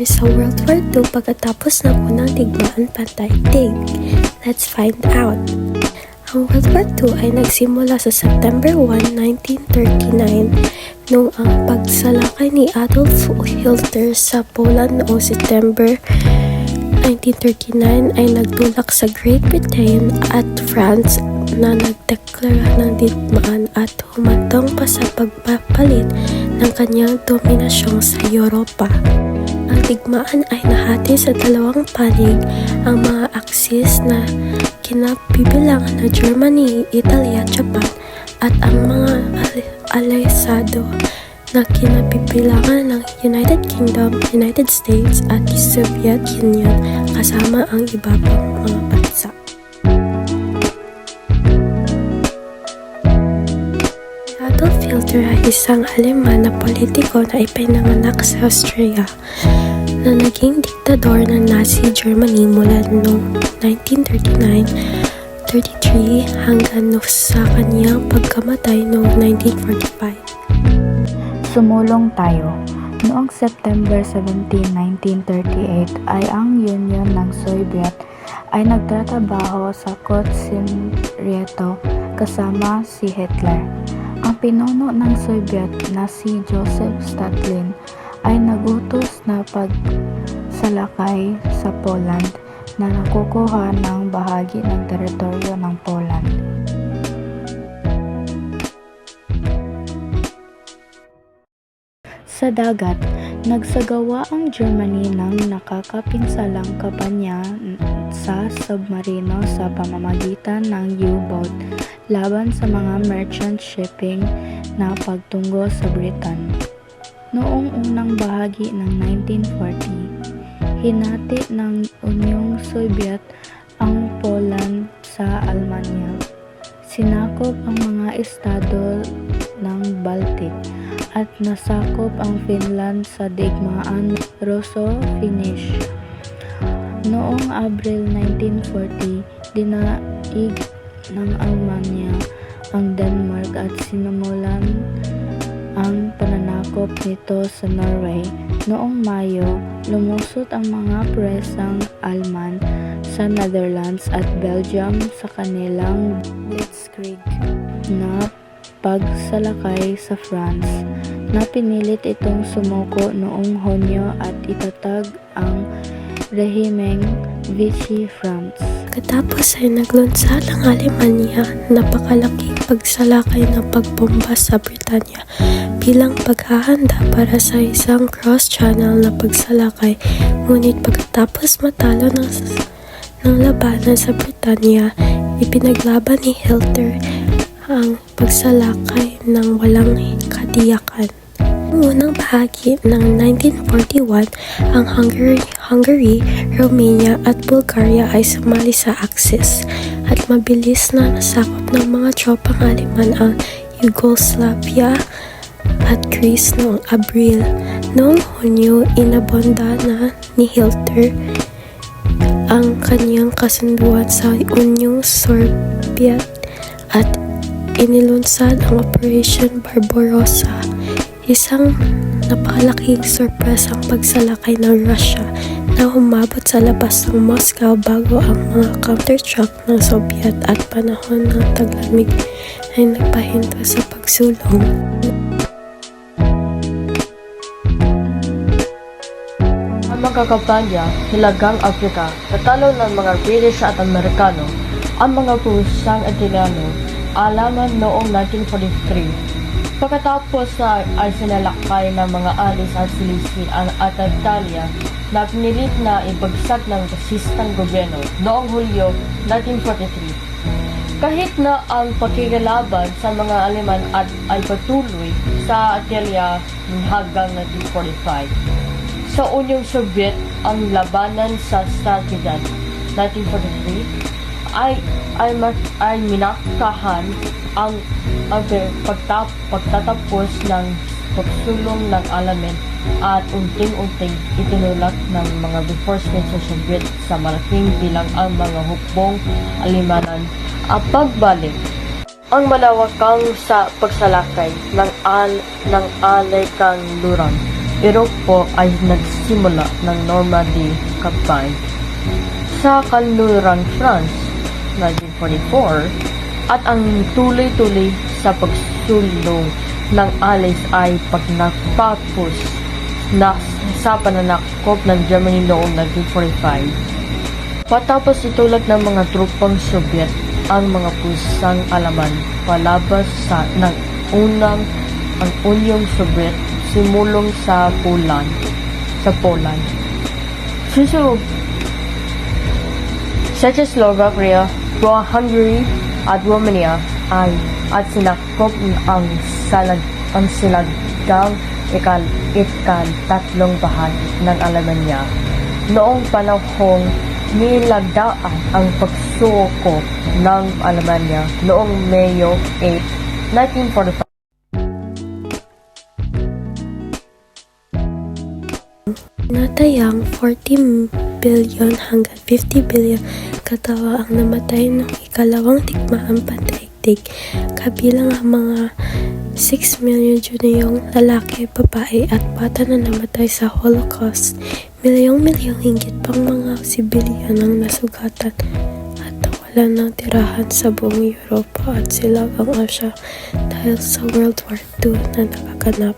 sa World War II pagkatapos ng unang digmaan pandaigdig? Let's find out! Ang World War II ay nagsimula sa September 1, 1939 noong ang pagsalakay ni Adolf Hitler sa Poland noong September 1939 ay nagtulak sa Great Britain at France na nagdeklara ng digmaan at humantong pa sa pagpapalit ng kanyang dominasyon sa Europa. Ang digmaan ay nahati sa dalawang panig, ang mga aksis na kinabibilangan ng Germany, Italy at Japan at ang mga alisado na kinabibilangan ng United Kingdom, United States at Soviet Union kasama ang iba pang mga bansa. Adolf Hitler ay isang Aleman na politiko na ipinanganak sa Austria na naging diktador ng Nazi Germany mula noong 1939-33 hanggang sa kanyang pagkamatay noong 1945. Sumulong tayo. Noong September 17, 1938 ay ang Union ng Soviet ay nagtatrabaho sa Kutsinrieto kasama si Hitler. Ang pinuno ng Soviet na si Joseph Stalin ay nagutos na pagsalakay sa Poland na nakukuha ng bahagi ng teritoryo ng Poland. Sa dagat, nagsagawa ang Germany ng nakakapinsalang kampanya sa submarino sa pamamagitan ng U-boat laban sa mga merchant shipping na pagtungo sa Britain. Noong unang bahagi ng 1940, hinati ng Unyong Soviet ang Poland sa Almanya. Sinakop ang mga estado ng Baltic at nasakop ang Finland sa digmaan Russo-Finnish. Noong Abril 1940, dinaig ng Almanya ang Denmark at sinimulan ang pananakop nito sa Norway. Noong Mayo, lumusot ang mga presang Alman sa Netherlands at Belgium sa kanilang Blitzkrieg na pagsalakay sa France, na pinilit itong sumuko noong Hunyo at itatag ang rehimeng Vichy France. Pagkatapos ay naglunsad ang Alemanya napakalaking pagsalakay ng pagbomba sa Britanya bilang paghahanda para sa isang cross-channel na pagsalakay. Ngunit pagkatapos matalo ng labanan sa Britanya, ipinaglaban ni Hitler ang pagsalakay ng walang katiyakan. Noong unang bahagi ng 1941, ang Hungary, Romania at Bulgaria ay sumali sa Axis at mabilis na nasakop ng mga tropang Aleman ang Yugoslavia at Greece noong Abril. Noong Hunyo, inabonda na ni Hitler ang kanyang kasunduan sa Unyong Soviet at inilunsad ang Operation Barbarossa, isang napakalaking sorpresang pagsalakay ng Russia na humabot sa labas ng Moscow bago ang mga counter-shock ng Soviet at panahon ng taglamig ay nagpahinto sa pagsulong. Ang mga kampanya, Hilagang Afrika, natalo ng mga British at Amerikano, ang mga pusang Italiano, alaman noong 1943. Pagkatapos ay sinalakay ng mga alis at Silesian at Italia na pinilit na ibagsak ng resistang gobyerno noong Hulyo 1943. Kahit na ang pakikilaban sa mga Aleman ay patuloy sa Italia hanggang 1945. Sa Unyong Soviet, ang labanan sa Stalingrad 1943 ay minakahan ang pagtatapos ng pagsulong ng Alaman at unting-unting itinulak ng mga reinforcements sa Soviet sa malaking bilang ang mga hukbong Alemanan. Ang pagbalik ang malawakang sa pagsalakay ng Alay kang Luran Europe ay nagsimula ng Normandy Campaign sa kanlurang France 1944 at ang tuloy-tuloy sa pagsulong ng Allies ay pagnapapos na sa pananakop ng Germany noong 1945. Patapos itulak ng mga trupang Soviet ang mga pusang Alaman palabas ng ang Unyong Soviet simulong sa Poland. Czechoslovakia, Hungary at Romania at sinakop ang silagdang ikatatlong bahagi ng Alemanya. Noong panahong nilagdaan ang pagsuko ng Alemanya noong Mayo 8, 1945. Natayang 40 billion hanggang 50 billion katawa ang namatay noong ikalawang digmaang pandaigdig, kabilang ang mga 6 million Judeyong lalaki, babae at bata na namatay sa Holocaust. Milyong-milyong hinggit pang mga sibilyan ang nasugatan at nawalan ng tirahan sa buong Europa at Silangang Asya dahil sa World War II na nagaganap.